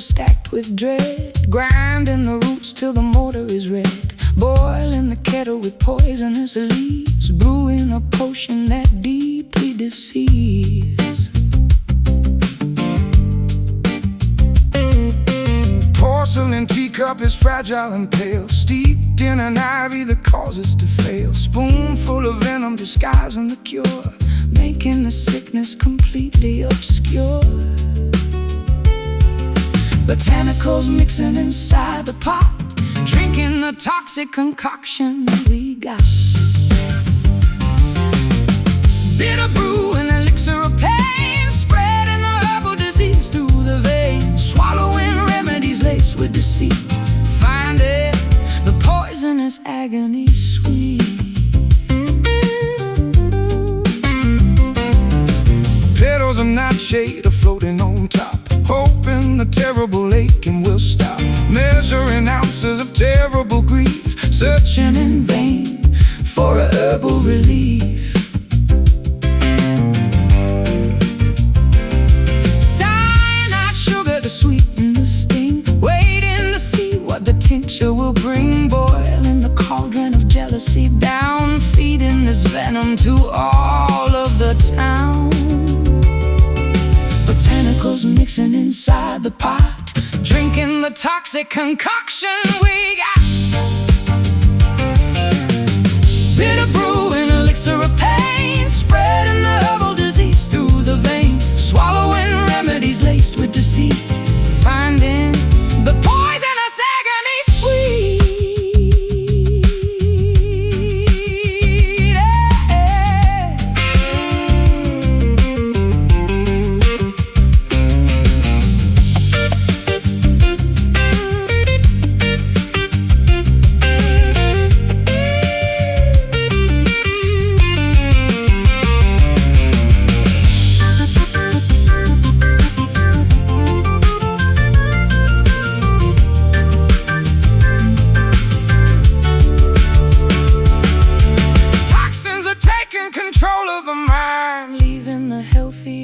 are stacked with dread, grinding the roots till the mortar is red, boiling the kettle with poisonous leaves, brewing a potion that deeply deceives. Porcelain teacup is fragile and pale, steeped in an ivy that causes to fail. Spoonful of venom disguising the cure, making the sickness completely obscure. Botanicals mixing inside the pot, drinking the toxic concoction we got. Bitter brew and elixir of pain, spreading the herbal disease through the veins, swallowing remedies laced with deceit, finding the poisonous agony sweet. Petals of nightshade are floating on top, hoping the terrible aching will stop, measuring ounces of terrible grief, searching in vain for a herbal relief. Cyanide sugar to sweeten the sting, waiting to see what the tincture will bring, boiling the cauldron of jealousy down, feeding this venom to all of the town. Botanicals mixing inside the pot, drinking the toxic concoction we got. Bitter brew and elixir of pain, spreading the herbal disease through the veins, swallowing remedies laced with deceit, finding the poisonous agony sweet.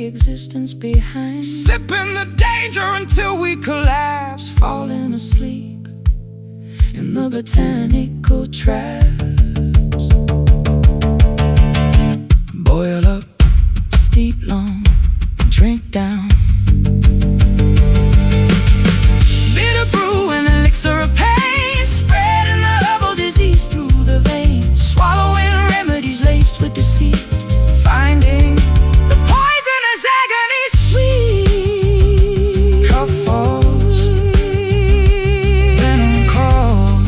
Existence behind, sipping the danger until we collapse, falling asleep in the botanical traps. Boil up, steep long, drink down. Bitter brew and elixir of pain, spreading the herbal disease through the veins, swallowing remedies laced with deceit, finding agony sweet. Cup falls, venom calls.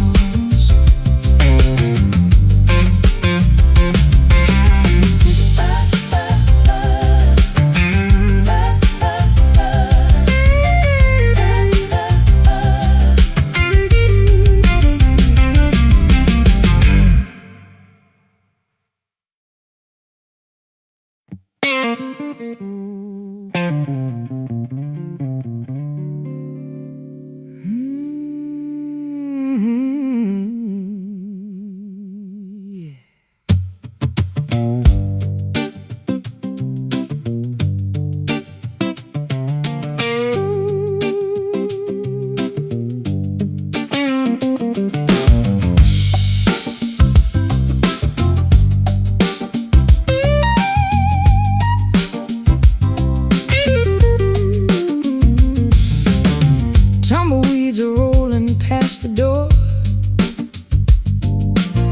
Tumbleweeds are rolling past the door,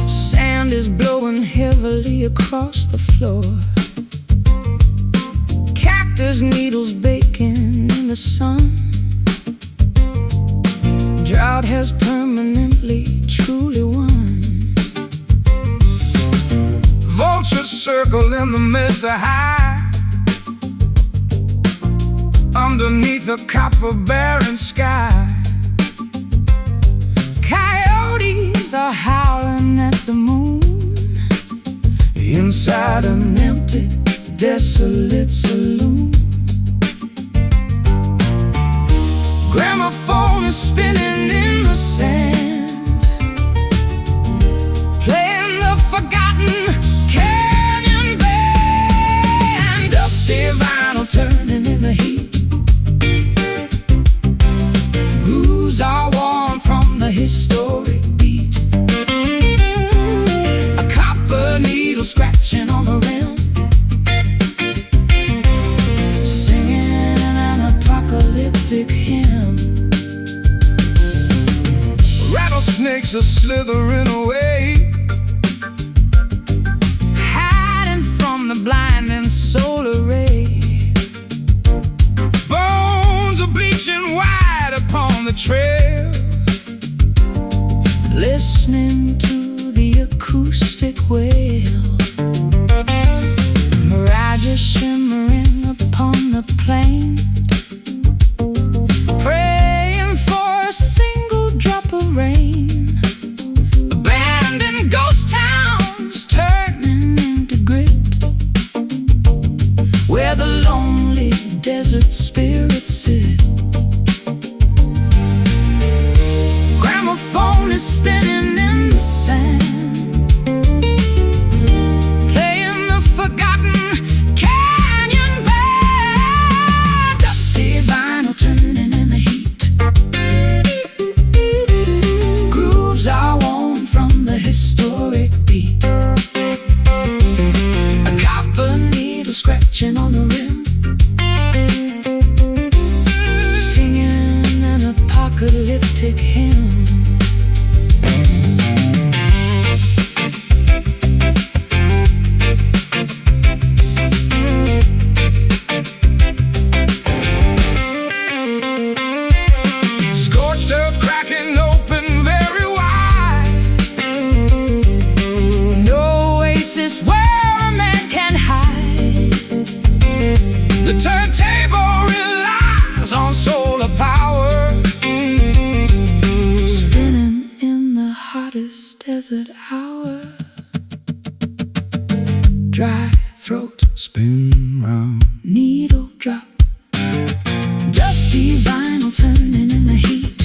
sand is blowing heavily across the floor, cactus needles baking in the sun. Drought has permanently truly won. Vultures circle in the midst of high, underneath a copper-bearing sky. Coyotes are howling at the moon, inside an empty, desolate saloon. Gramophone is spinning in the sand, playing the forgotten canyon band. Dusty vinyl turning in the heat, dry throat, spin round, needle drop, dusty vinyl turning in the heat.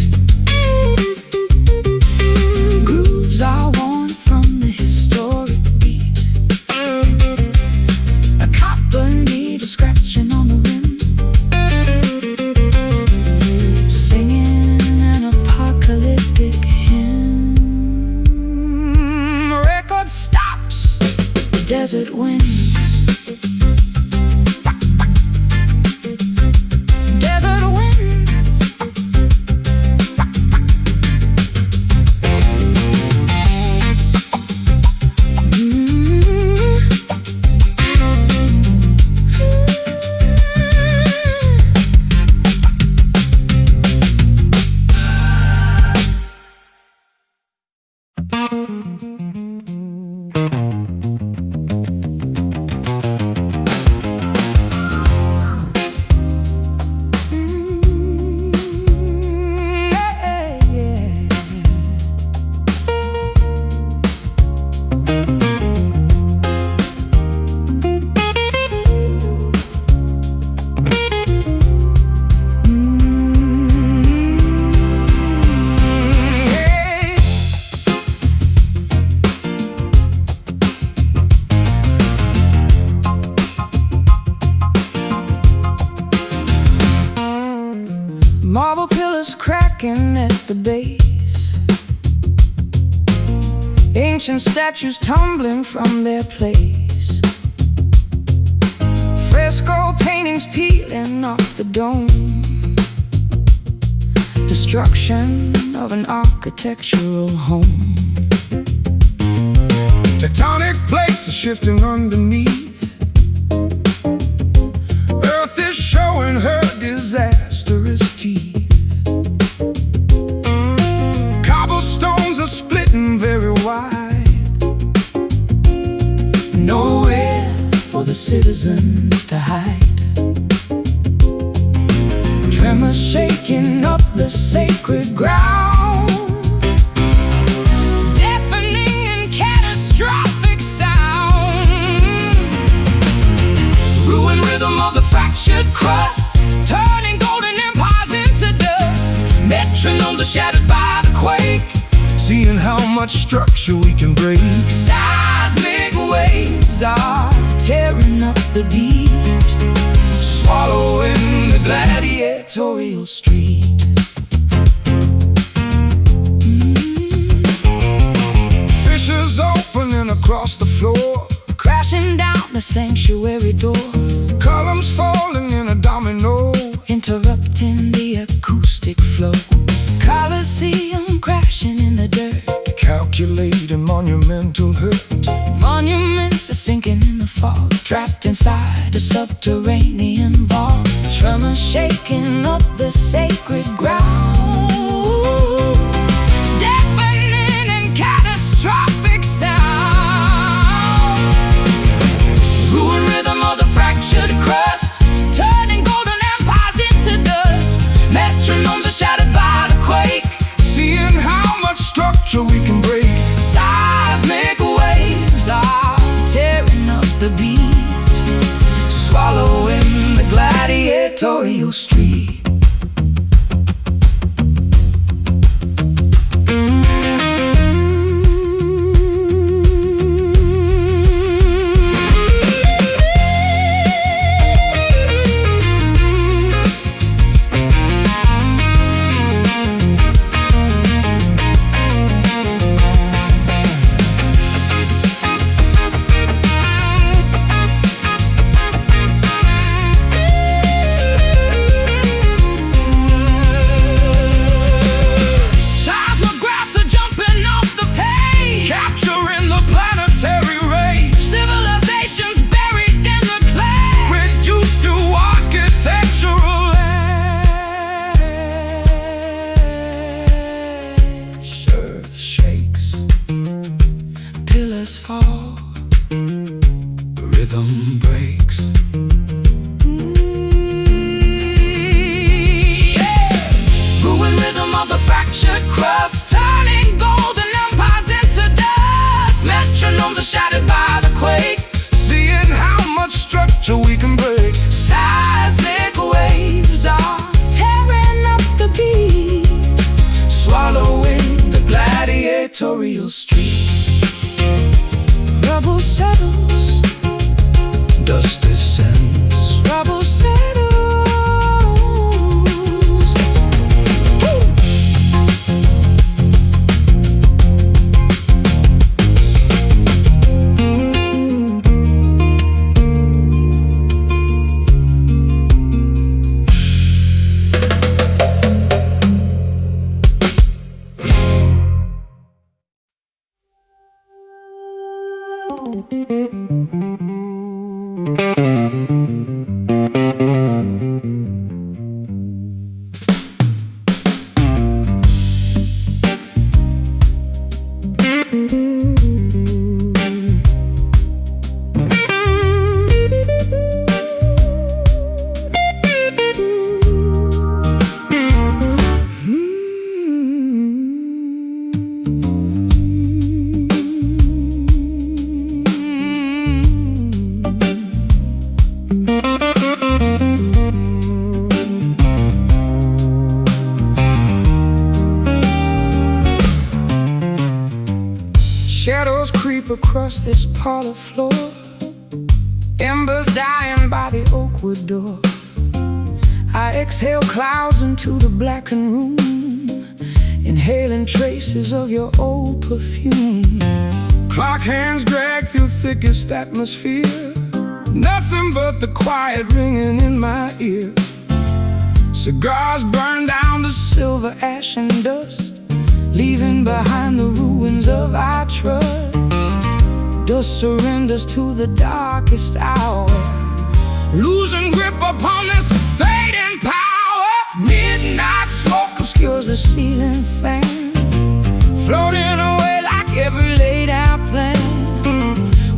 Grooves are worn from the historic beat. A copper needle scratching on the rim, singing an apocalyptic hymn. Record stops, desert winds. Desert winds. Marble pillars cracking at the base, ancient statues tumbling from their place, fresco paintings peeling off the dome, destruction of an architectural home. tectonic plates are shifting underneath. Earth is showing her disastrous teeth. Cobblestones are splitting very wide, Nowhere for the citizens to hide. Tremors shaking up the sacred ground, deafening and catastrophic sound. Ruined rhythm of the fractured crust, turning golden empires into dust. Metronomes are shattered by the quake, seeing how much structure we can break. seismic waves are tearing up the beat, swallowing the gladiatorial street. Fissures opening across the floor, Crashing down the sanctuary door, columns falling in a domino. interrupting the acoustic flow. Colosseum crashing in the dirt, Calculating monumental hurt. monuments are sinking in the fog, trapped inside a subterranean vault. Tremors shaking up the sacred ground, deafening and catastrophic sound. Ruined rhythm of the fractured crust, turning golden empires into dust. Metronomes are shattered by the quake, Seeing how much structure we can break. seismic waves are tearing up the beat, swallowing the gladiatorial street. Seismographs are jumping off the page, Capturing the planetary ray, civilizations buried in the clay. reduced to architectural ash. Earth shakes, pillars fall, rhythm breaks. Ruined rhythm of the fractured crust, turning golden empires into dust. Metronomes are shattered by the quake, Seeing so we can break. Seismic waves are tearing up the beat, swallowing the gladiatorial street. Rubble settles, Dust descends. rubble settles. Shadows creep across this parlor floor, embers dying by the oak wood door. I exhale clouds into the blackened room, inhaling traces of your old perfume. Clock hands drag through thickest atmosphere, nothing but the quiet ringing in my ear. Cigars burn down to silver ash and dust, leaving behind the ruins of our trust. Dust surrenders to the darkest hour, losing grip upon this fading power. Midnight smoke obscures the ceiling fan, floating away like every laid out plan.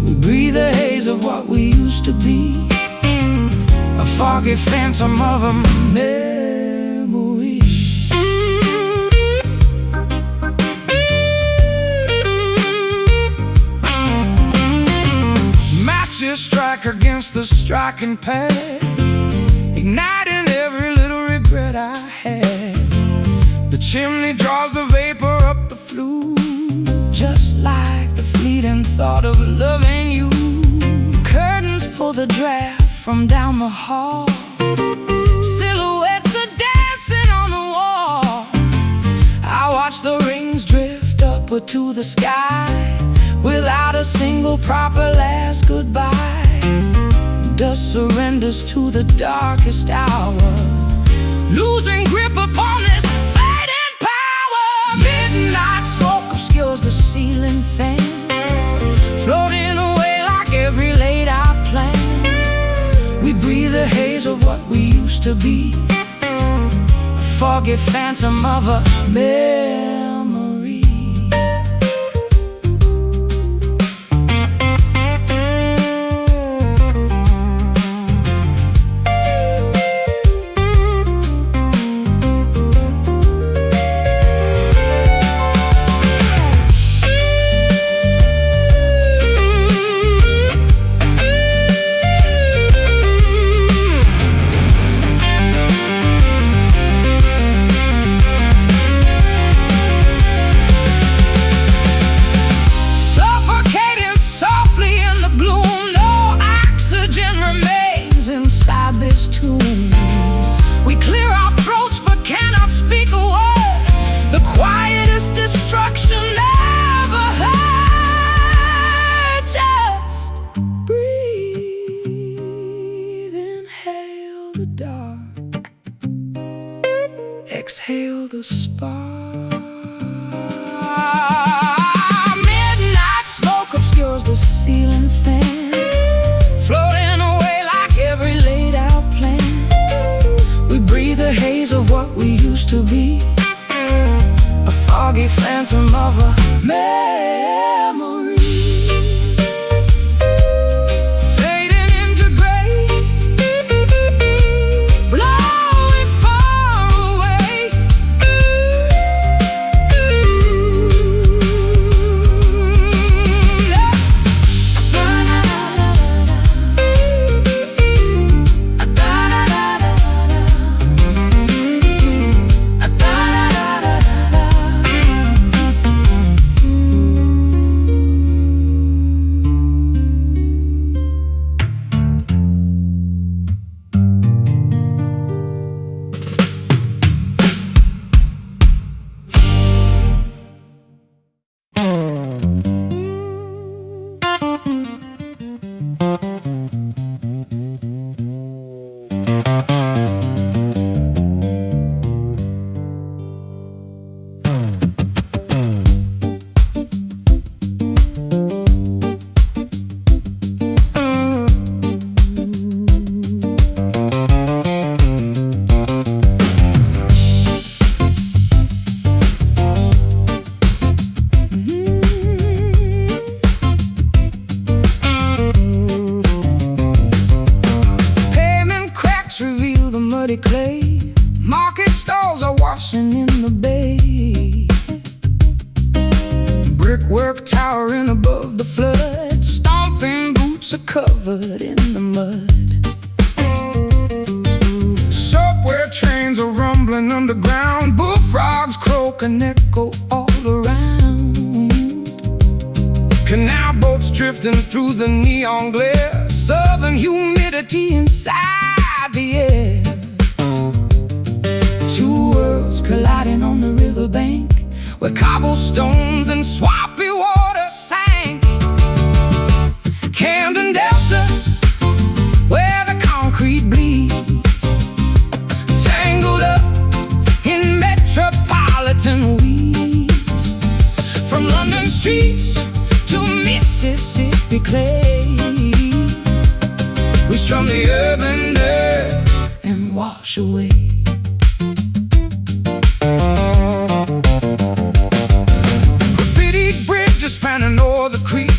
We breathe the haze of what we used to be, a foggy phantom of a memory. Matches strike against the striking pad, igniting every little regret I had. The chimney draws the vapor up the flue, just like the fleeting thought of loving you. Curtains pull the draft from down the hall, silhouettes are dancing on the wall. I watch the rings drift upward to the sky, without a single proper last goodbye. Dust surrenders to the darkest hour, losing grip upon this fading power. Midnight smoke obscures the ceiling fan, floating away like every laid out plan. We breathe the haze of what we used to be, a foggy phantom of a memory. Exhale the spark. Midnight smoke obscures the ceiling fan, floating away like every laid out plan. We breathe the haze of what we used to be, a foggy phantom of a memory. Fading into gray, blowing far away. covered in the mud. Subway trains are rumbling underground, bullfrogs croak and echo all around. Canal boats drifting through the neon glare, southern humidity inside the air. Two worlds colliding on the riverbank, where cobblestones and swampy water sank. Camden Delta, where the concrete bleeds, tangled up in metropolitan weeds. From London streets to Mississippi clay, we strum the urban dirt and wash away. Graffitied bridges spanning o'er the creek,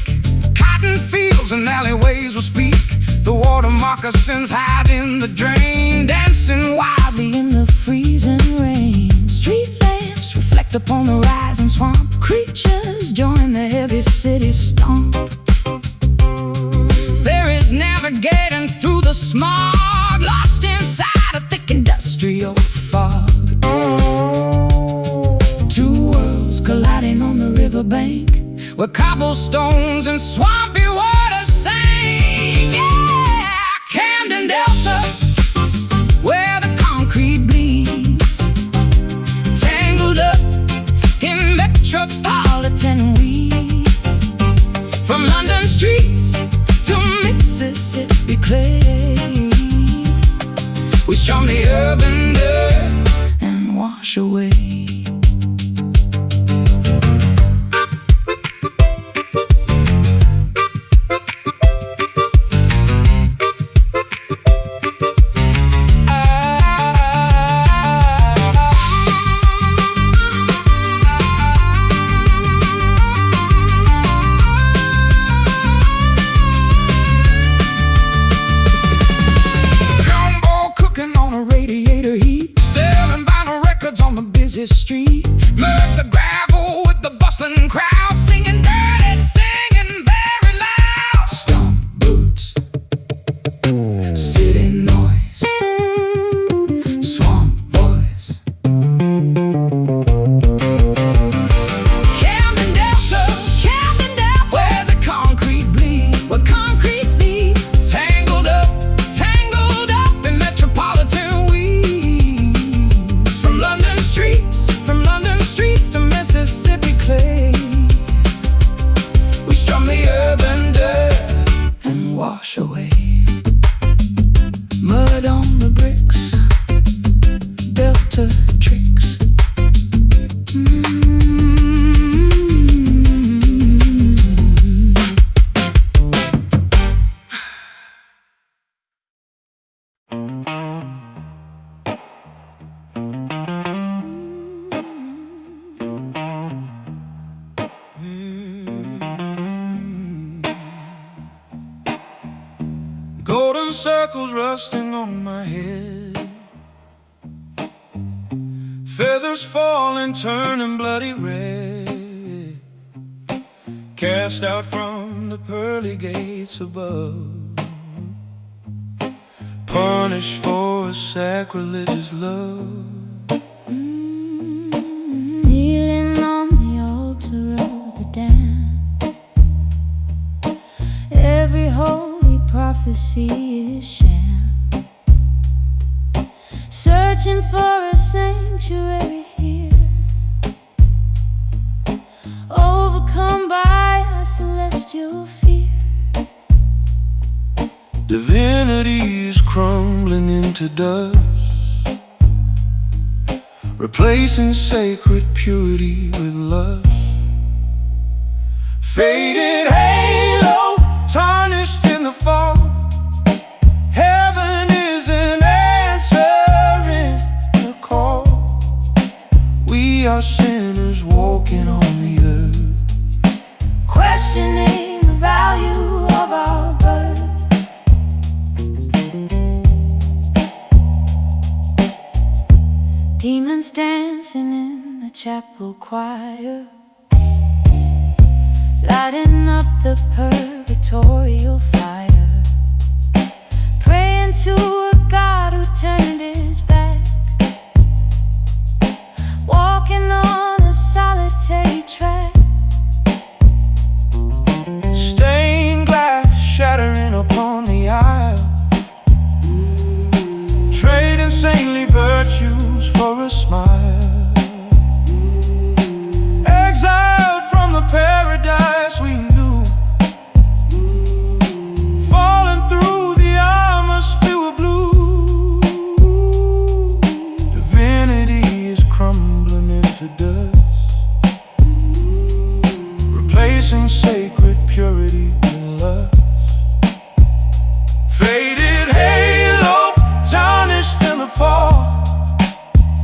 cotton fields and alleyways will speak. The water moccasins hide in the drain, dancing wildly in the freezing rain. Street lamps reflect upon the rising swamp, creatures join the heavy city stomp. There is navigating through the smog, lost inside a thick industrial fog. Two worlds colliding on the riverbank, where cobblestones and swampy water sank. Yeah, Camden Delta, where the concrete bleeds, tangled up in metropolitan weeds. From London streets to Mississippi clay, we strum the urban dirt and wash away. On the busy street, merge the gravel with the bustling crowd, singing dirty, singing very loud. Stomp boots, city noise, swamp voice. Camden Delta, where the concrete bleed, tangled up in metropolitan weeds. From London streets to Mississippi clay, we strum the urban dirt and wash away. Mud on the bricks, Delta tricks. Golden circles rusting on my head, feathers falling, turning bloody red, cast out from the pearly gates above, punished for a sacrilegious love. Kneeling on the altar of the damned, every holy prophecy is sham, searching for a sanctuary here, overcome by a celestial fear. Divinity is crumbling into dust, replacing sacred purity with lust. Faded halo, tarnished in the fall. Heaven isn't answering the call. We are sinners walking on the earth, Questioning the value of our birth. Demons dancing in the chapel choir, lighting up the purgatorial fire. us. Faded halo, tarnished in the fall.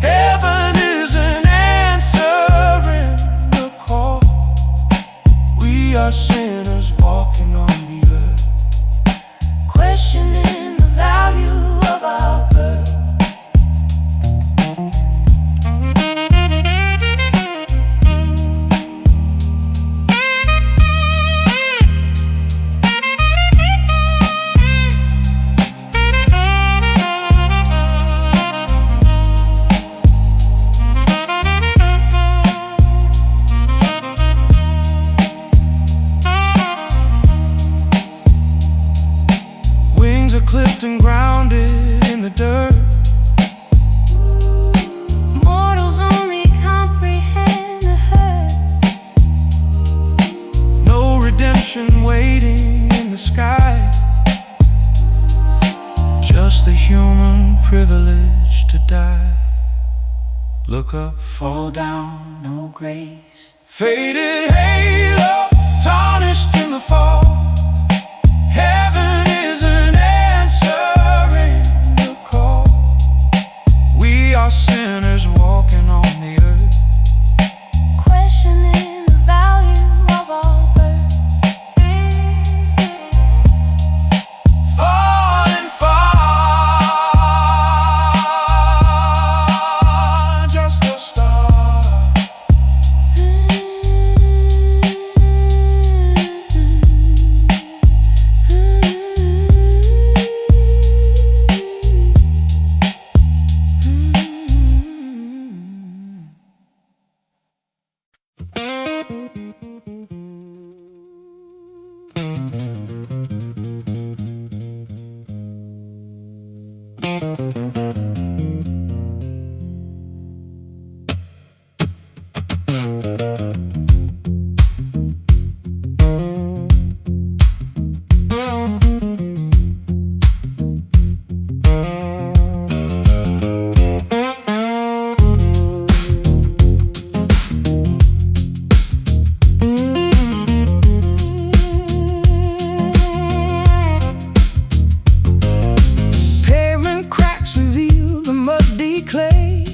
Heaven isn't answering the call. We are sinners walking on the earth, questioning the value of our birth. Clipped and grounded in the dirt. Mortals only comprehend the hurt. No redemption waiting in the sky, just the human privilege to die. Look up, fall down, no grace. Faded halo, tarnished in the fall. Heaven isn't answering the call. We are sinners walking on the earth, Questioning the value of our birth. falling far, just a star. Pavement cracks reveal the muddy clay.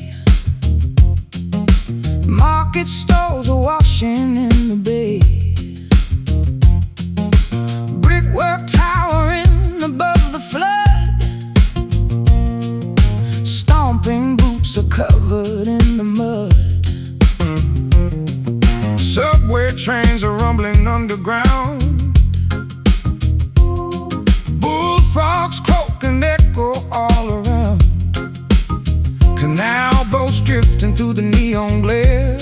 Market stalls are washing in the bay. Brickwork towering above the flood. Stomping boots are covered in the mud. Subway trains are rumbling underground. Bullfrogs croak and echo all around. Canal boats drifting through the neon glare.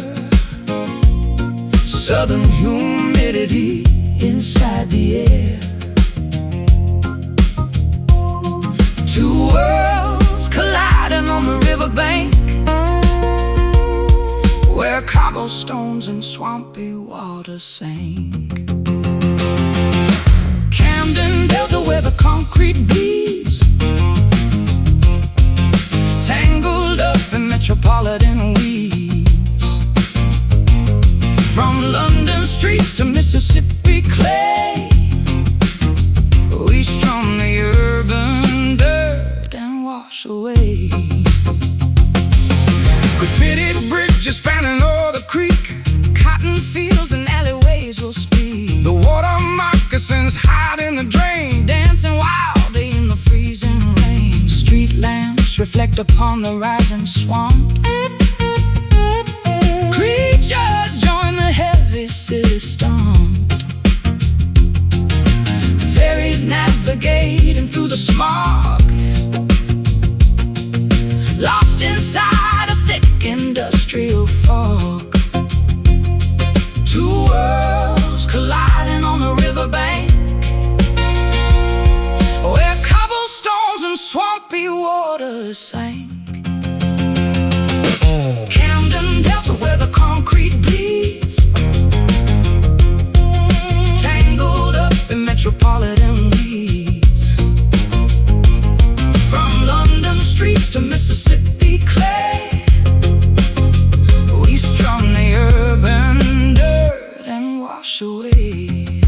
Southern humidity inside the air. Two worlds colliding on the riverbank, where cobblestones and swampy water sank. Camden Delta, where the concrete bleeds, tangled up in metropolitan weeds. From London streets to Mississippi clay, we strum the urban dirt and wash away. Graffitied bridges spanning o'er the creek, cotton fields and alleyways will speak. The water moccasins hide in the drain, dancing wildly in the freezing rain. Street lamps reflect upon the rising swamp. Creatures join the heavy city stomp. Ferries navigating through the smog, lost inside a thick industrial fog. Two worlds colliding on the riverbank, where cobblestones and swampy water sank. Camden Delta, where the concrete bleeds, tangled up in metropolitan weeds. From London streets to Mississippi clay, we strum the urban dirt and wash away.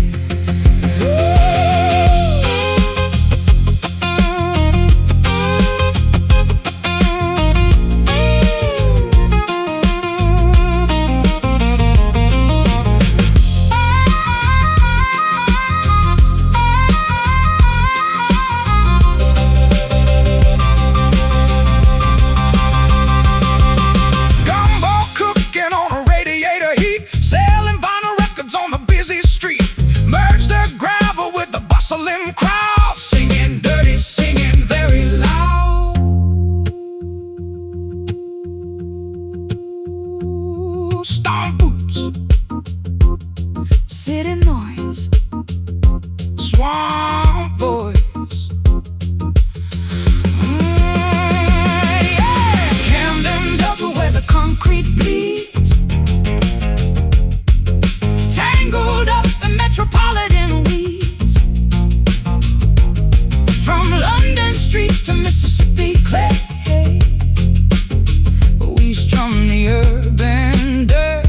them crowds singing dirty, singing very loud. Stomp boots, city noise, swamp voice. Yeah. Camden Delta where the concrete bleeds, tangled up in metropolitan weeds. From London streets to Mississippi clay, we strum the urban dirt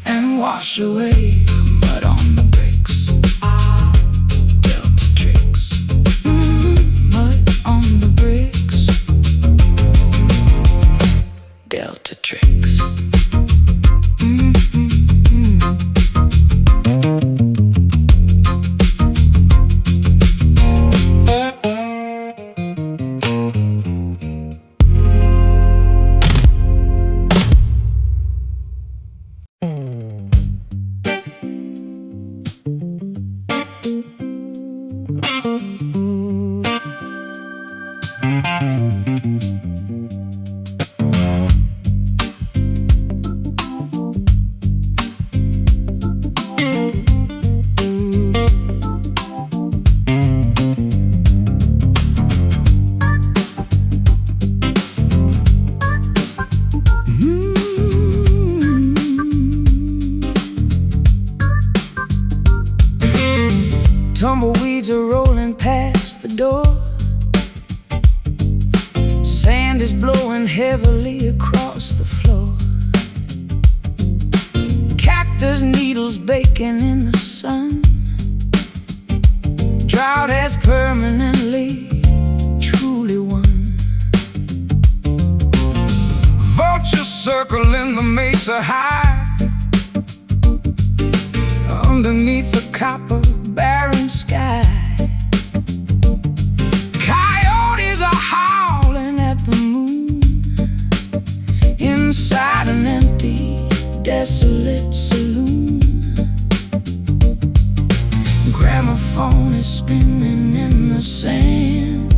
and wash away mud on the bricks. Delta tricks, mud on the bricks. Delta tricks. Tumbleweeds are rolling past the door. Sand is blowing heavily across the floor. Cactus needles baking in the sun. Drought has permanently, truly won. Vultures circling the mesa high, underneath the copper barren sky. Coyotes are howling at the moon, inside an empty, desolate saloon. Gramophone is spinning in the sand,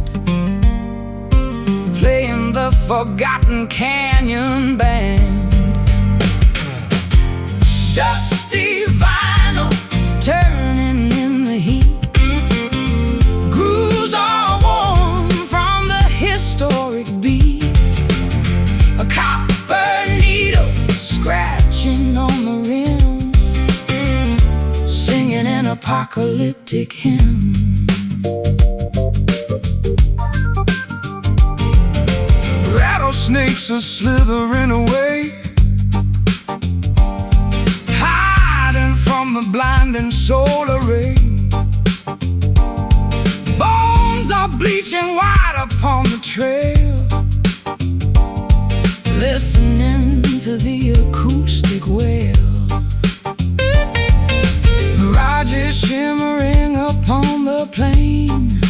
playing the Forgotten Canyon Band. Dusty vinyl turning in the heat. Grooves are warm from the historic beat. A copper needle scratching on the rim, singing an apocalyptic hymn. Rattlesnakes are slithering away, from the blinding solar ray. Bones are bleaching white upon the trail, listening to the acoustic wail. Mirages shimmering upon the plain,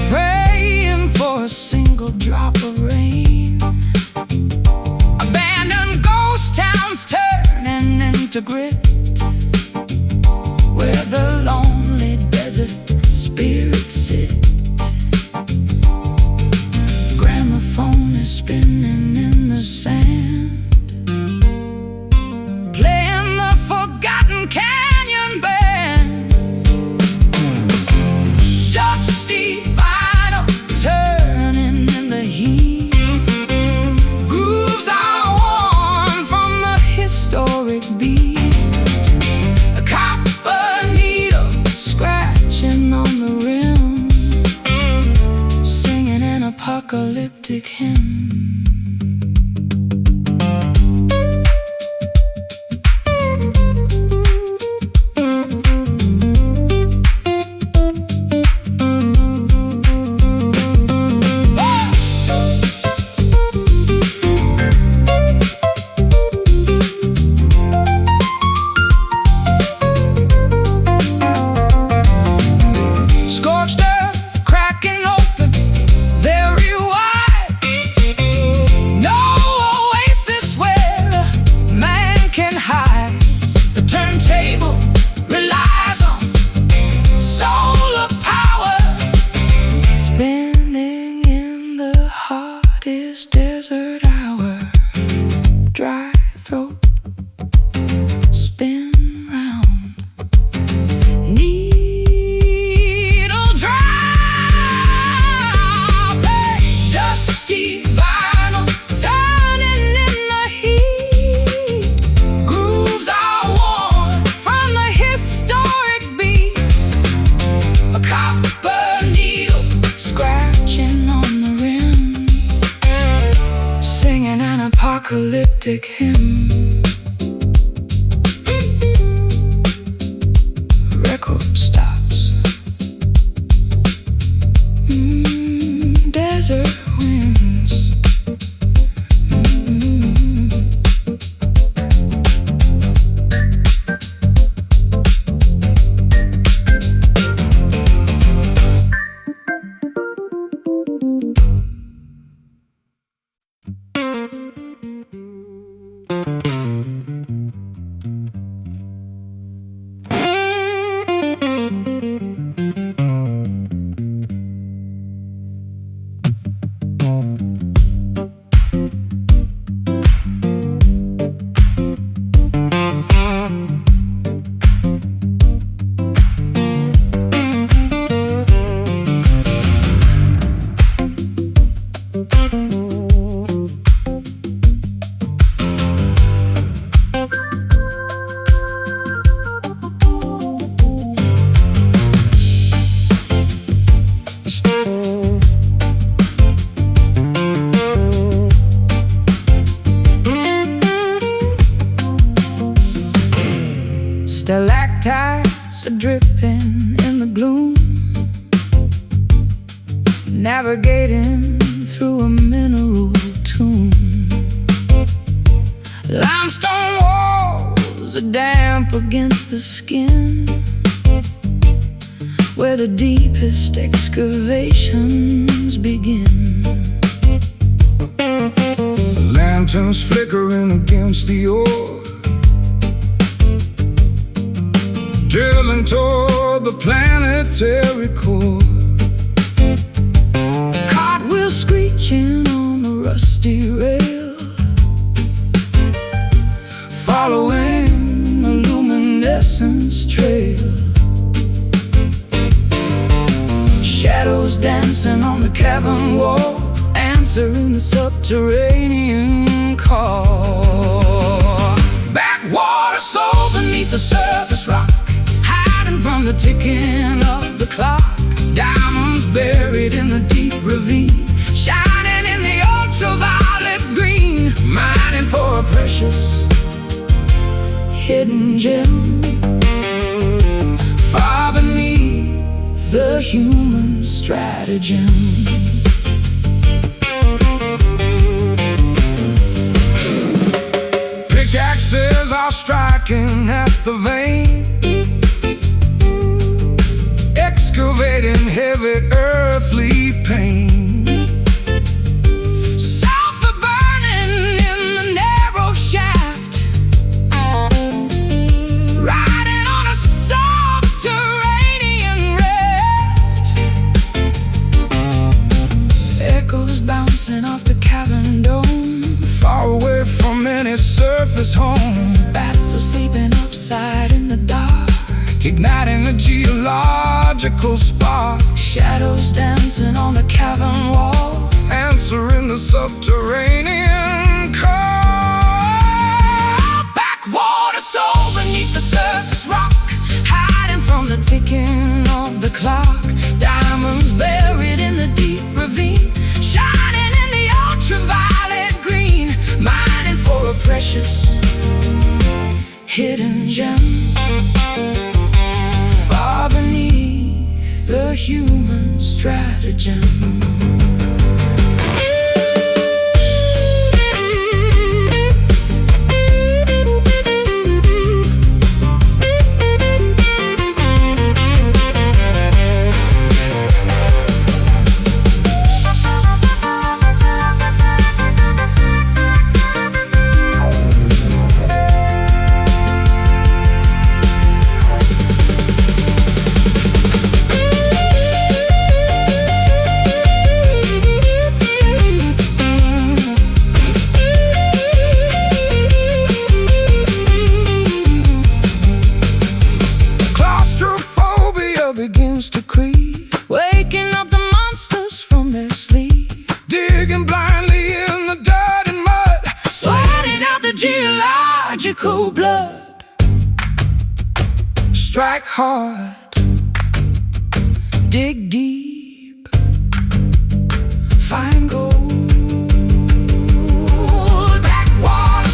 praying for a single drop of rain. Abandoned ghost towns turning into grit, where the lonely desert spirits sit. Gramophone is spinning in the sand, cryptic hymn. Record stops. Desert winds. Stalactites are dripping in the gloom, navigating through a mineral tomb. Limestone walls are damp against the skin, where the deepest excavations begin. Lanterns flickering against the ore, drilling toward the planetary core. Cartwheels screeching on the rusty rail, following a luminescence trail. Shadows dancing on the cavern wall, answering the subterranean call. Backwater soul beneath the surface rock, hiding from the ticking of the clock. Diamonds buried in the deep ravine, shining in the ultraviolet green, mining for a precious hidden gem, far beneath the human stratagem. Pickaxes are striking at the vein, excavating heavy earthly pain. Sulfur burning in the narrow shaft, riding on a subterranean raft. Echoes bouncing off the cavern dome, Far away from any surface home. bats are sleeping upside in the dark, Igniting a geological spark, shadows dancing on the cavern wall, answering the subterranean call. backwater soul beneath the surface rock, hiding from the ticking of the clock. Diamonds buried in the deep ravine, shining in the ultraviolet green, mining for a precious hidden gem, far beneath the human stratagem. begins to creep, waking up the monsters from their sleep, digging blindly in the dirt and mud, sweating out the geological blood. strike hard, Dig deep, find gold. Backwater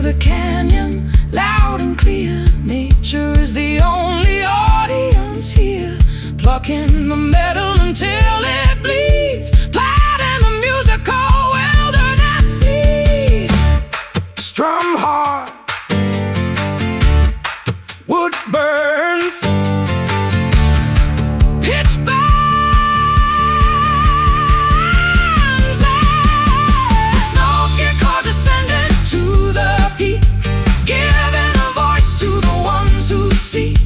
the canyon, loud and clear. Nature is the only audience here, plucking the metal until it bleeds, planting the musical wilderness seed. Strum hard, wood burns, Pitch burns, Smoky car descending to the peak, giving a voice to the ones who seek.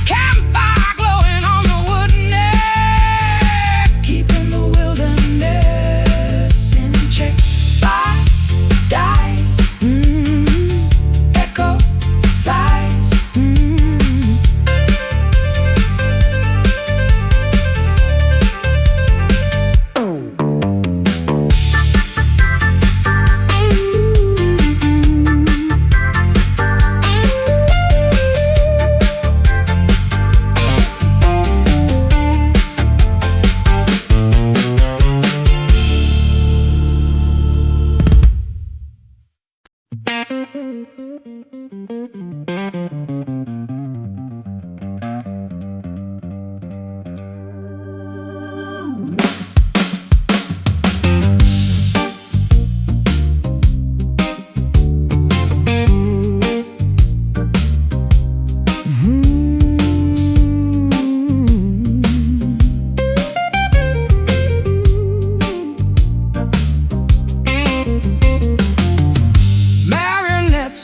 Campfire glowing on the wooden neck, keeping the wilderness in check. Fire dies, echo flies.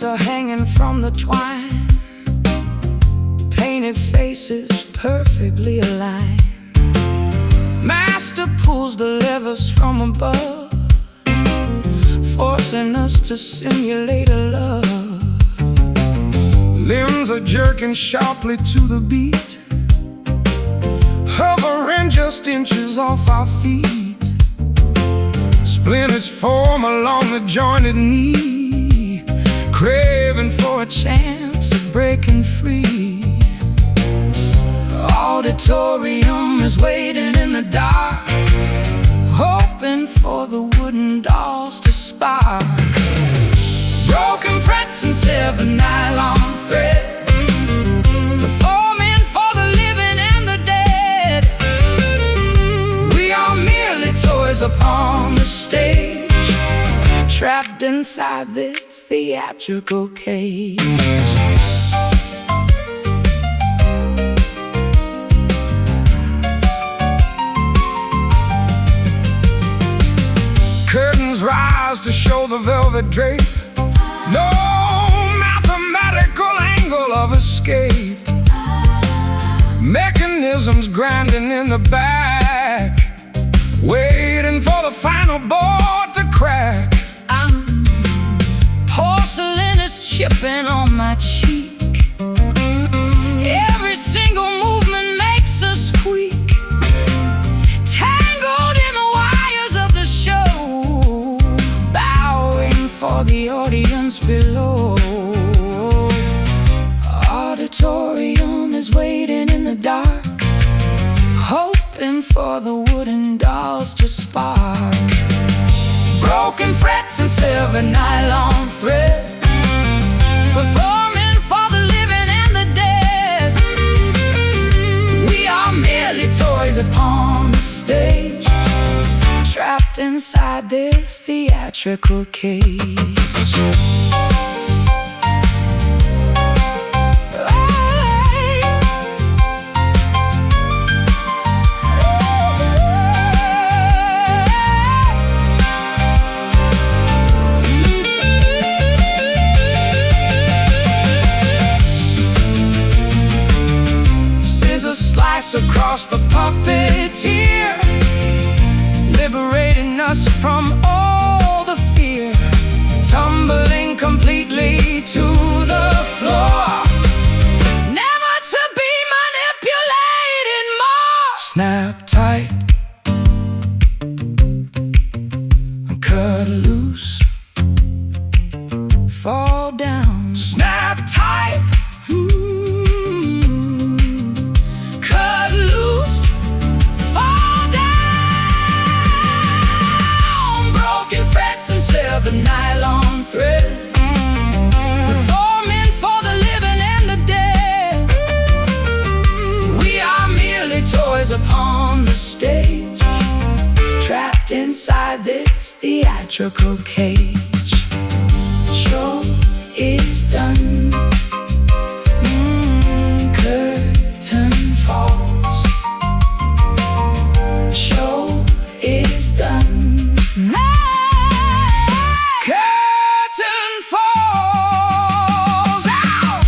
Are hanging from the twine, painted faces perfectly aligned. Master pulls the levers from above, forcing us to simulate a love. limbs are jerking sharply to the beat, hovering just inches off our feet. Splinters form along the jointed knee, craving for a chance of breaking free. Auditorium is waiting in the dark, hoping for the wooden dolls to spark. Broken frets and severed nylon thread, performing for the living and the dead. We are merely toys upon the stage, trapped inside this theatrical cage. Curtains rise to show the velvet drape, no mathematical angle of escape. Mechanisms grinding in the back, waiting for the final board to crack. Porcelain is chipping on my cheek, every single movement makes a squeak. Tangled in the wires of the show, bowing for the audience below. Auditorium is waiting in the dark, hoping for the wooden dolls to spark. Broken frets and severed nylon thread, performing for the living and the dead. We are merely toys upon the stage, trapped inside this theatrical cage. Across the puppeteer, liberating us from all the fear, tumbling completely to the floor, never to be manipulated more. Snap tight, cut loose, fall down. Snap tight, the nylon thread, electrical cage. Show is done. Curtain falls. Show is done. Curtain falls out.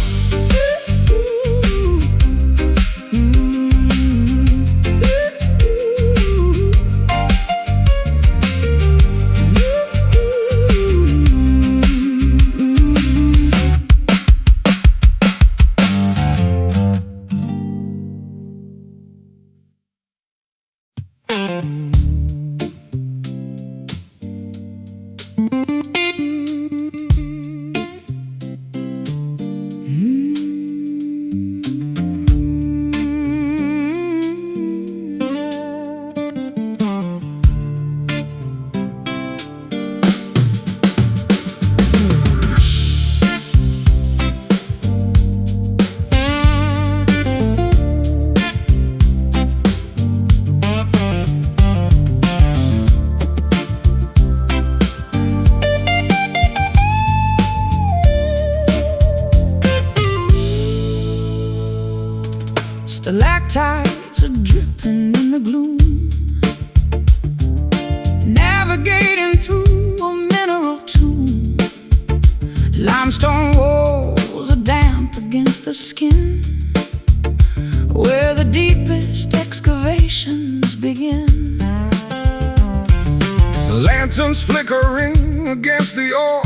Stalactites are dripping in the gloom, navigating through a mineral tomb. Limestone walls are damp against the skin, where the deepest excavations begin. Lanterns flickering against the ore,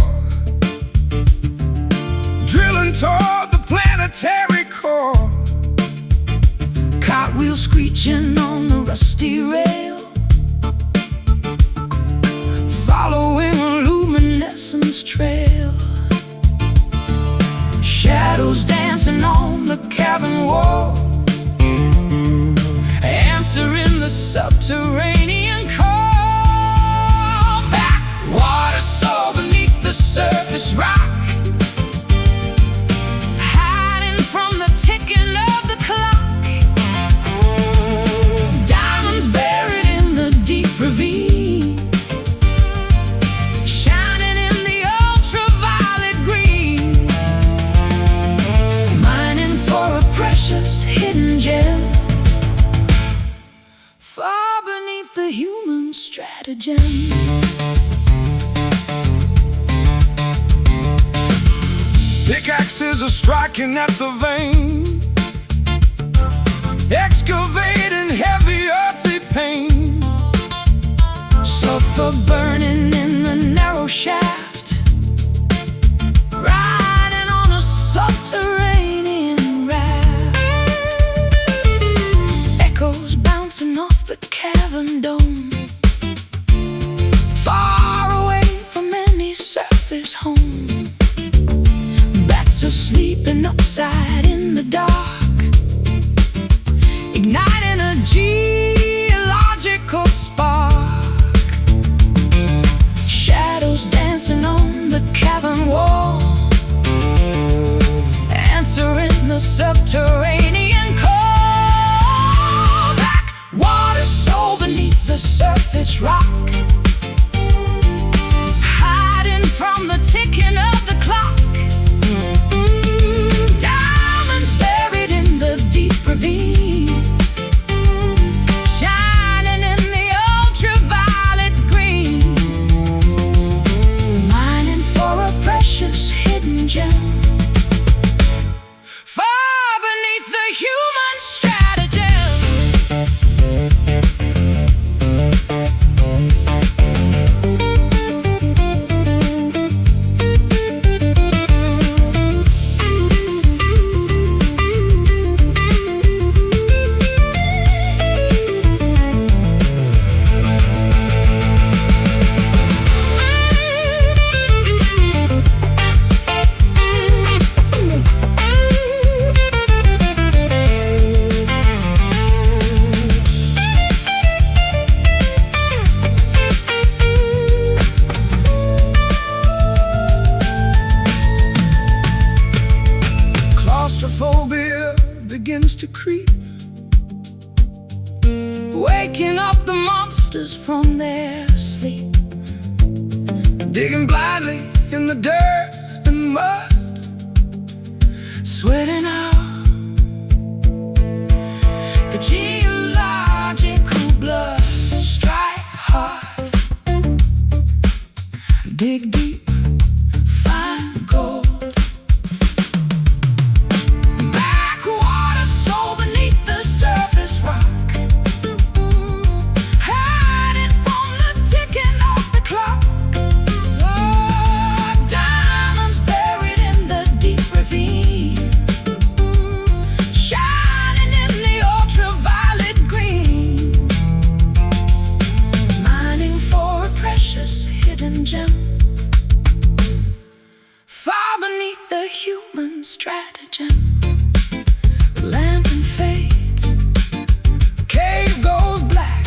drilling toward the planetary core. Cartwheels screeching on the rusty rail, following a luminescence trail. Shadows dancing on the cavern wall, answering the subterranean call. Back water soul beneath the surface rock, hiding from the ticking of the clock. Ravine, shining in the ultraviolet green, mining for a precious hidden gem, far beneath the human stratagem. Pickaxes are striking at the vein, excavating heavy earthy pain. Sulfur burning in the narrow shaft, riding on a subterranean raft. Echoes bouncing off the cavern dome, far away from any surface home. Bats are sleeping upside in the dark, igniting a geological spark. Dancing on the cavern wall, answering the subterranean call. Black water soul beneath the surface rock, hiding from the ticking of the clock. Diamonds buried in the deep ravine, shining in the ultraviolet green, precious hidden gem, far beneath the human stratagem. begins to creep, waking up the monsters from their sleep. digging blindly in the dirt and mud, sweating out the geological blood. Strike hard, dig deep, find gold. Backwater soul beneath the surface rock, hiding from the ticking of the clock. Oh, diamonds buried in the deep ravine, shining in the ultraviolet green, mining for a precious hidden gem, far beneath the human stratagem. The lantern fades, the cave goes black.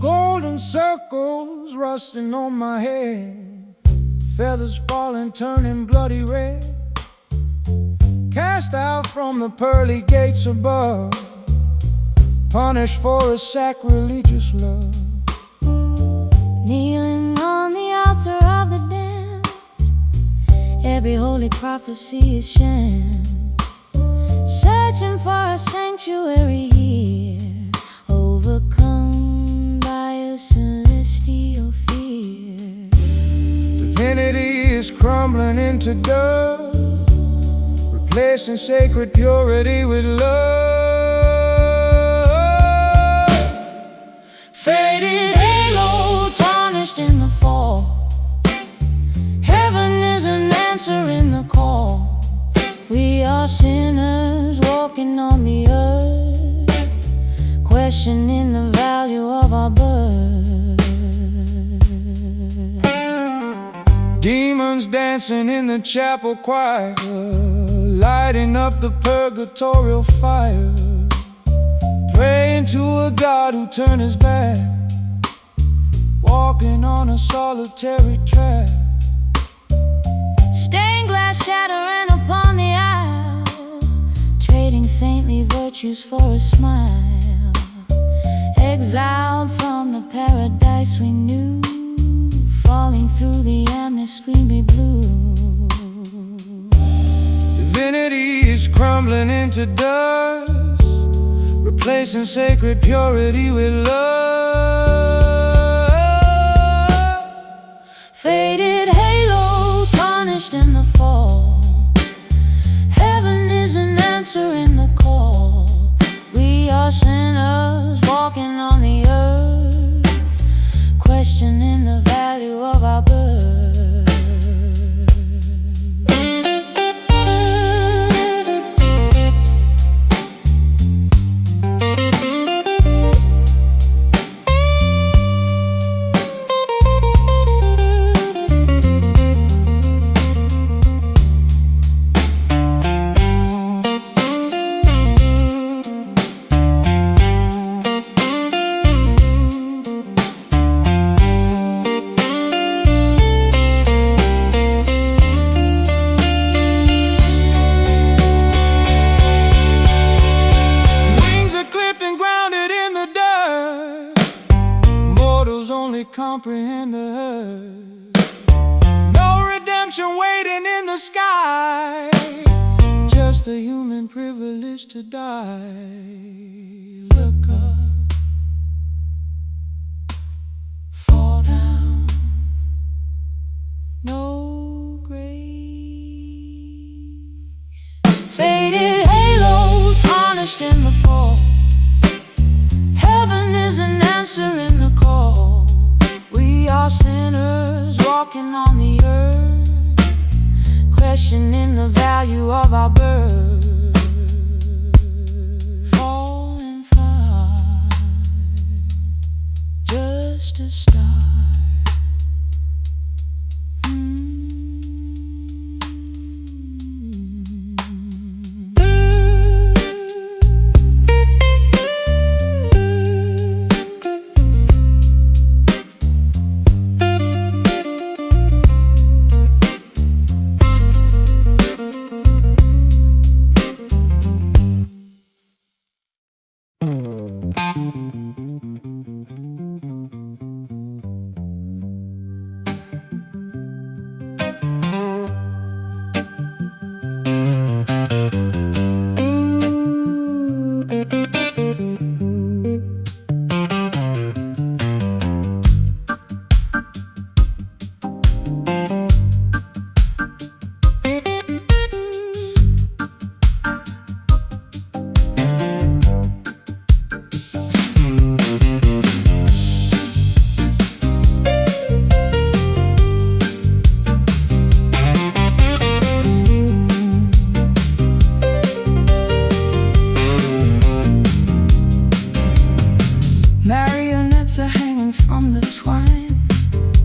Golden circles rusting on my head, feathers falling, turning bloody red, cast out from the pearly gates above, punished for a sacrilegious love. Kneeling on the altar of the damned, every holy prophecy is sham, searching for a sanctuary here, overcome by a celestial fear. Divinity is crumbling into dust, replacing sacred purity with love. Faded halo tarnished in the fall, heaven is an answer in the call. We are sinners walking on the earth, questioning the value of our birth. Demons dancing in the chapel choir, lighting up the purgatorial fire, praying to a God who turned his back, walking on a solitary track. Stained glass shattering upon the aisle, trading saintly virtues for a smile, exiled from the paradise we knew, falling through the amnesty blue. Divinity is crumbling into dust, replacing sacred purity with love. Faded halo tarnished in the fall, heaven is an answer in the call. We are sinners walking on the earth, questioning the value of our birth. Comprehend the hurt, no redemption waiting in the sky, just the human privilege to die. Look up, Fall down, no grace. Faded halo tarnished in the fall, heaven is an answer in the call. We are sinners walking on the earth, questioning the value of our birth. to start.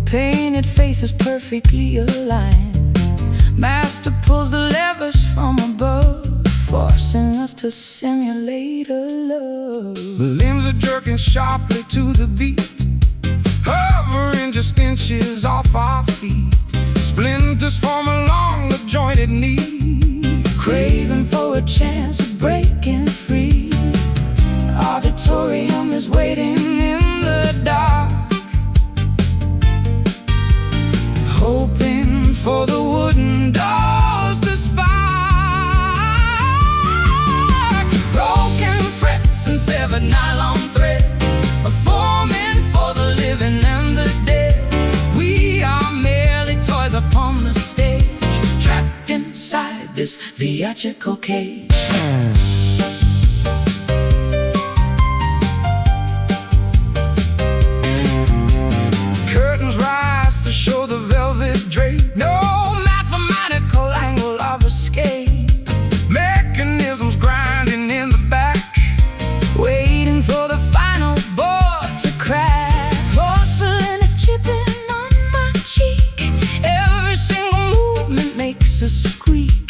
Painted faces perfectly aligned. Master pulls the levers from above, forcing us to simulate a love. The limbs are jerking sharply to the beat, hovering just inches off our feet. Splinters form along the jointed knee, craving for a chance of breaking free. Auditorium is waiting in the dark, hoping for the wooden doors to spark. Broken frets and severed nylon thread, performing for the living and the dead. We are merely toys upon the stage, trapped inside this theatrical cage. Curtains rise to show the velvet drape, No mathematical angle of escape. mechanisms grinding in the back, Waiting for the final board to crack. Porcelain is chipping on my cheek, every single movement makes a squeak.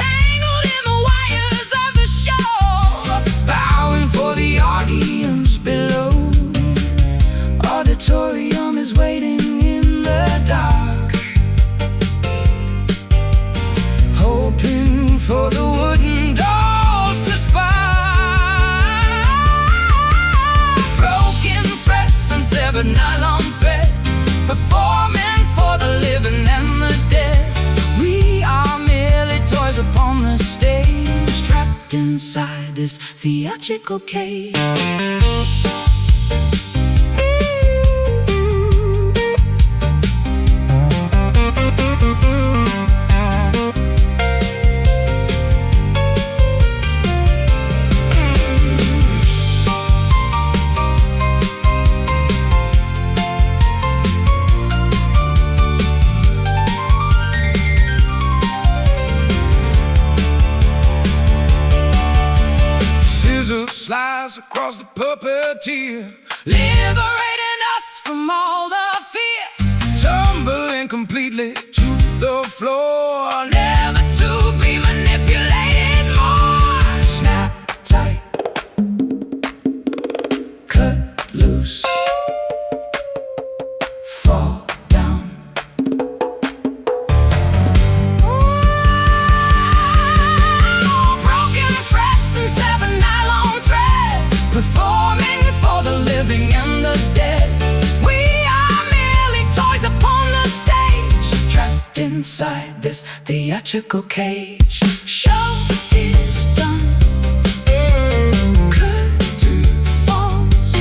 Tangled in the wires of the show, bowing for the audience below. Auditorium is waiting in the dark, hoping for the wooden doors to spark. Broken frets and severed nylon thread, performing for the living and the dead. We are merely toys upon the stage, trapped inside this theatrical cage. slice across the puppeteer, liberating us from all the fear. tumbling completely to the floor, Never to be manipulated more. Snap tight, cut loose, fall down. Broken frets and severed nylon thread, performing for the living and the dead. We are merely toys upon the stage, trapped inside this theatrical cage. Show is done, curtain falls.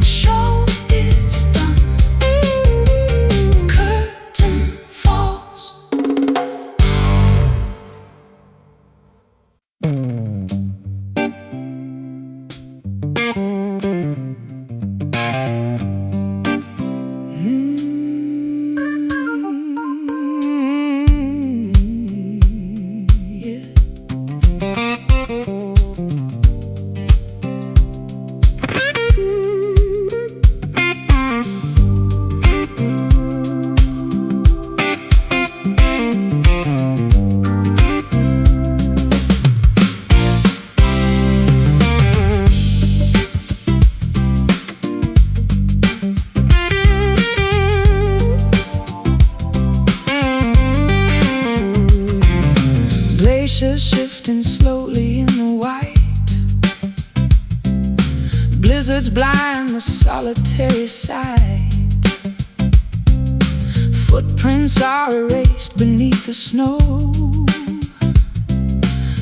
Show is done, curtain falls. blizzards blind the solitary sight. Footprints are erased beneath the snow.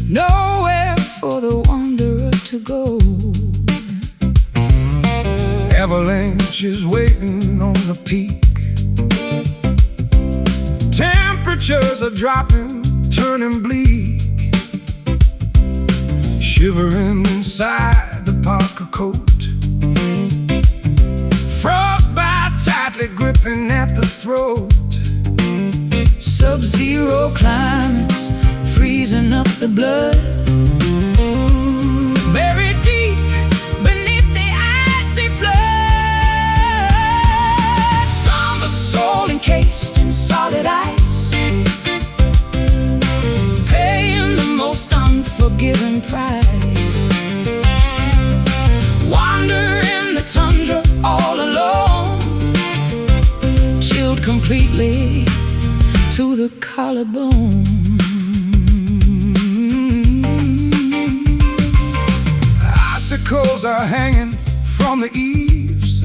Nowhere for the wanderer to go. Avalanches waiting on the peak. Temperatures are dropping, turning bleak. Shivering inside the parka coat. Frostbite tightly gripping at the throat. Sub-zero climates freezing up the blood. Buried deep beneath the icy flood. Somber soul encased in solid ice, paying the most unforgiving price. Wander in the tundra all alone, chilled completely to the collarbone. Icicles are hanging from the eaves.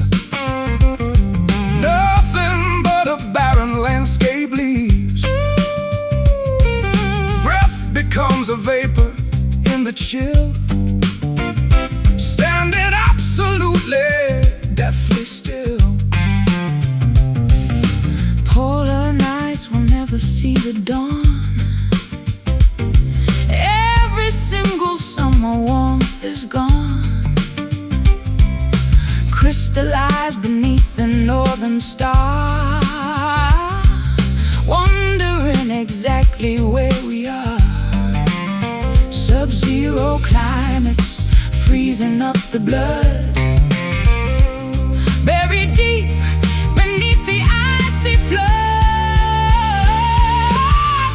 Nothing but a barren landscape leaves. Breath becomes a vapor in the chill, standing absolutely deathly still. Polar nights will never see the dawn. Every single summer warmth is gone, crystallized beneath the northern star. Wondering exactly where we are. Sub-zero climates freezing up the blood. Buried deep beneath the icy flood.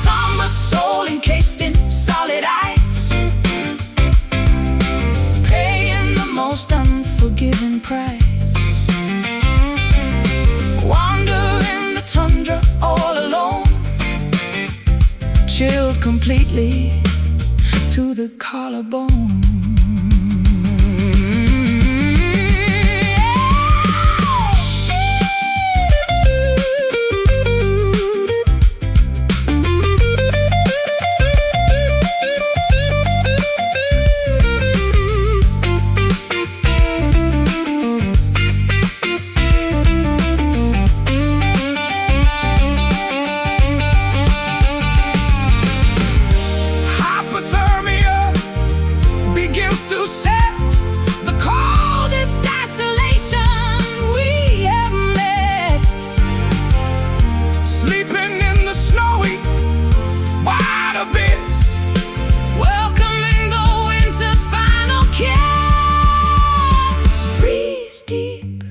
Somber soul encased in solid ice, paying the most unforgiving price. Wander in the tundra all alone, chilled completely to the collarbone. To set the coldest isolation we have met. Sleeping in the snowy wide abyss, Welcoming the winter's final kiss. Freeze deep,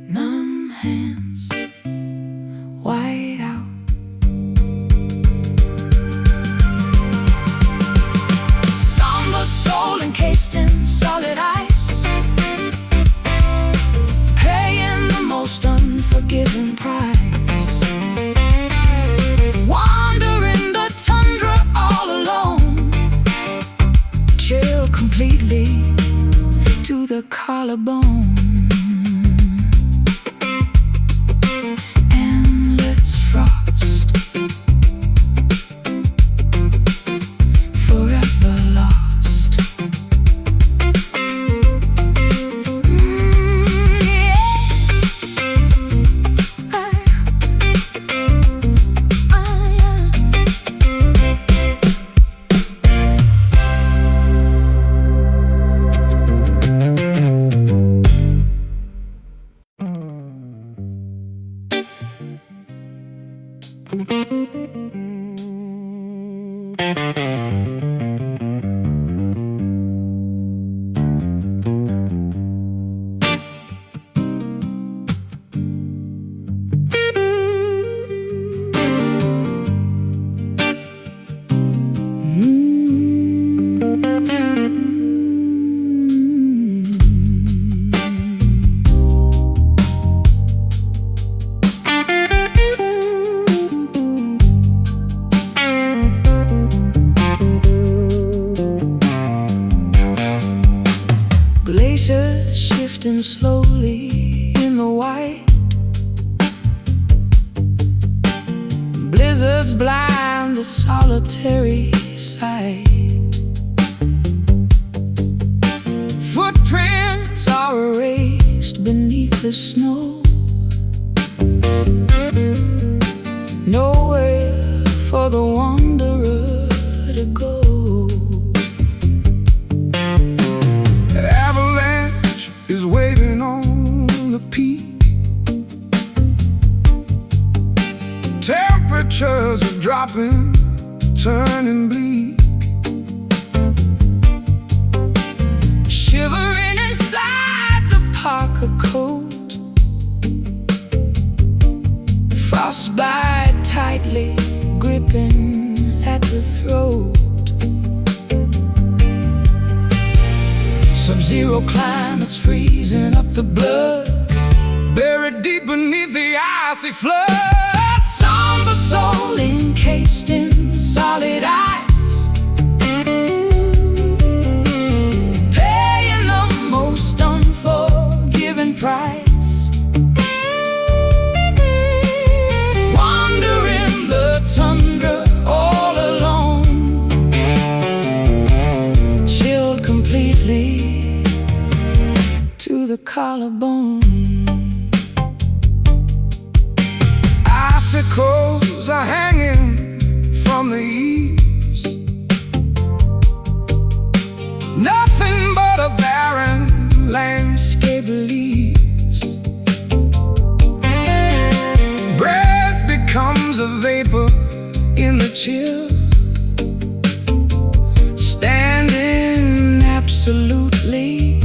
numb hands, white out. Somber soul encased in solid ice, paying the most unforgiving price. Wander in the tundra all alone, chill completely to the collarbone. Endless frost, forever lost. Glaciers shifting slowly in the white. Blizzards blind the solitary sight. Footprints are erased beneath the snow. Nowhere for the wanderer to go. Avalanche is waiting on the peak. Temperatures are dropping, turning bleak. Shivering inside the parka coat. Frostbite tightly gripping at the throat. Sub-zero climates freezing up the blood, Buried deep beneath the icy flood. somber soul encased in solid ice, paying the most unforgiving price. Wandering the tundra all alone, chilled completely to the collarbone. Icicles are hanging from the eaves. Nothing but a barren landscape leaves. Breath becomes a vapor in the chill, standing absolutely,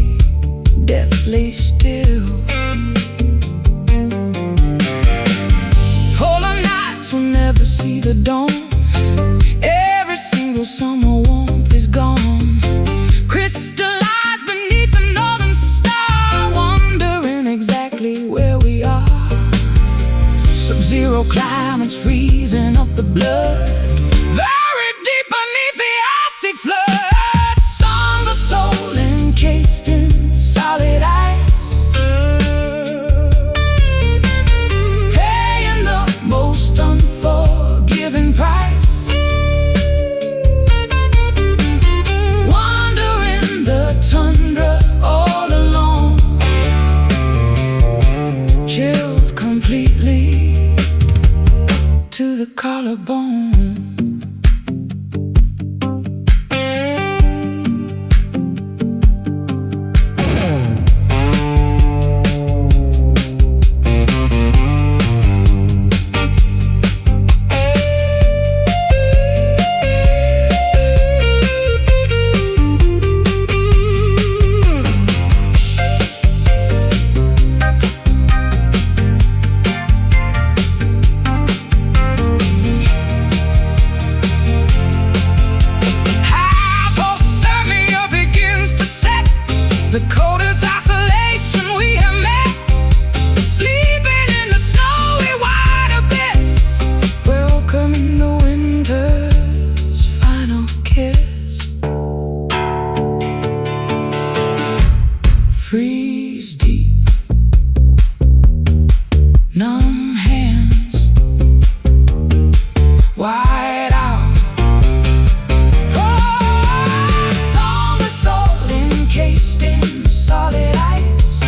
deathly still. Never see the dawn. Every single summer warmth is gone, crystallized beneath the northern star, wondering exactly where we are. Sub-zero climates freezing up the blood, buried deep beneath the icy flood. Somber soul encased in solid ice, unforgiving price. Wandering the tundra all alone, chilled completely to the collarbone. The coldest isolation we have met, sleeping in the snowy white abyss, welcoming the winter's final kiss. Freeze deep, numb hands, wide out. Encased in solid ice,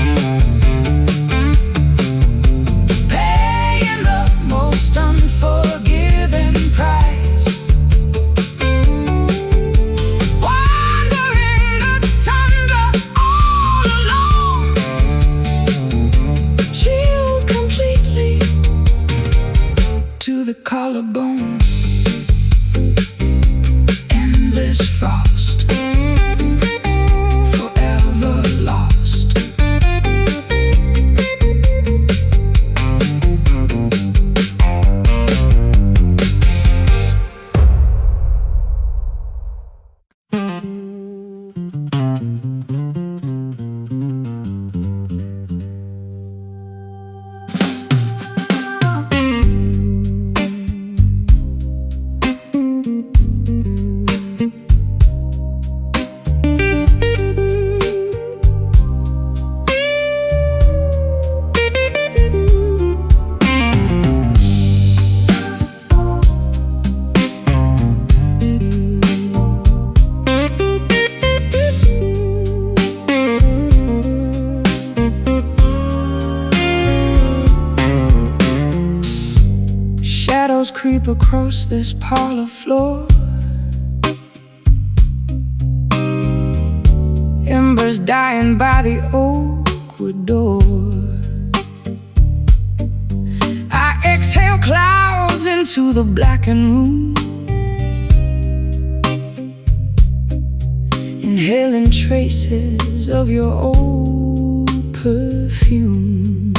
paying the most unforgiving price. Wandering the tundra all alone, creep across this parlor floor. Embers dying by the oakwood door. I exhale clouds into the blackened room, inhaling traces of your old perfume.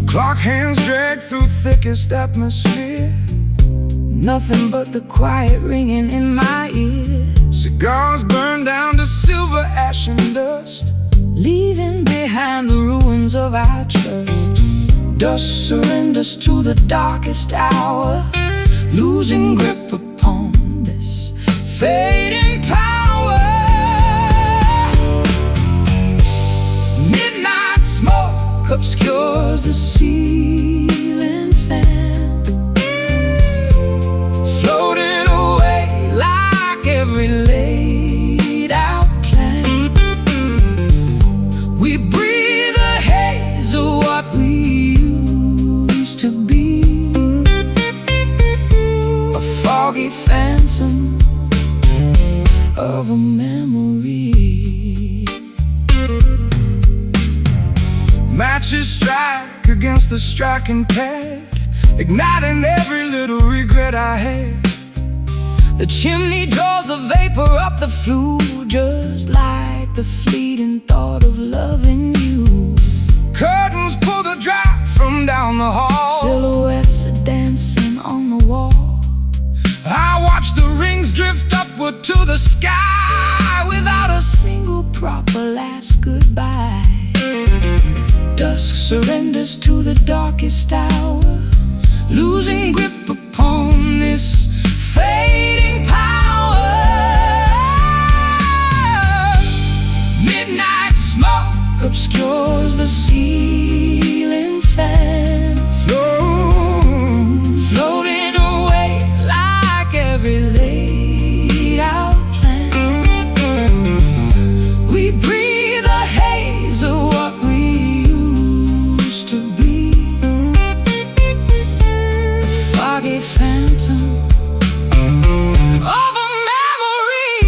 Clock hands drag through thickest atmosphere, Nothing but the quiet ringing in my ear. cigars burn down to silver ash and dust, Leaving behind the ruins of our trust. Dust surrenders to the darkest hour, losing grip upon this fading power. Midnight smoke obscures the ceiling fan, floating away like every laid out plan. We breathe a haze of what we used to be, a foggy phantom of a memory. matches strike against the striking pad, igniting every little regret I had. The chimney draws the vapor up the flue, just like the fleeting thought of loving you. Curtains pull the drap from down the hall, Silhouettes are dancing on the wall. I watch the rings drift upward to the sky, Without a single proper last goodbye. Dusk surrenders to the darkest hour, losing grip upon this fading power. Midnight smoke obscures the ceiling fan, floating away like every laid out plan. We breathe a haze of what we used to be, a foggy phantom of a memory.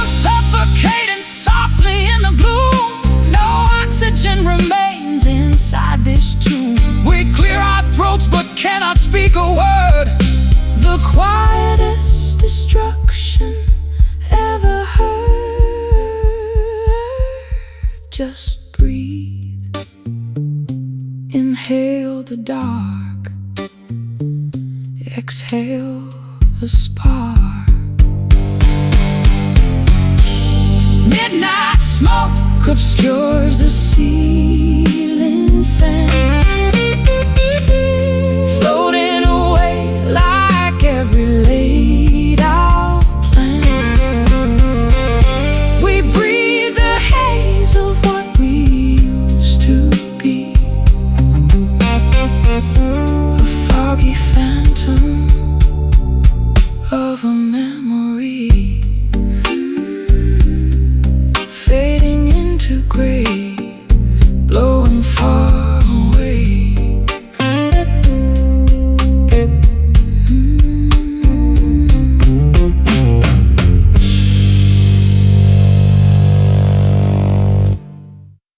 Suffocating softly in the gloom, no oxygen remains inside this tomb. we clear our throats but cannot speak a word. The quietest destruction ever heard. Just breathe, inhale the dark, exhale the spark. Midnight smoke obscures the ceiling fan,